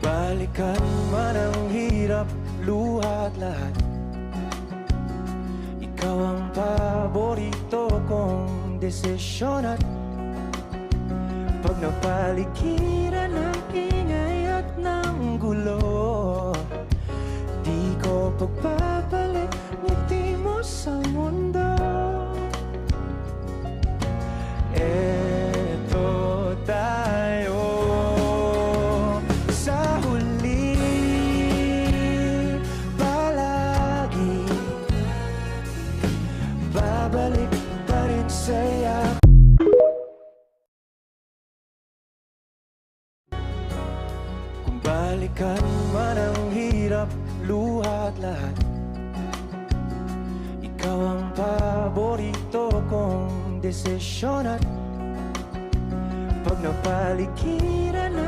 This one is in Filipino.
Balikan man ang hirap, luha at lahat, ikaw ang paborito kong desisyon. At pag napaligiran ng ingay at ng gulo, di ko pagbabalik ngiti mo sa mundo. Eto tayo sa huli, palagi babalik pa rin sa'yo. Kung balikan man ang hirap, luha at lahat, ikaw ang paborito kong desisyon. At pag napaligiran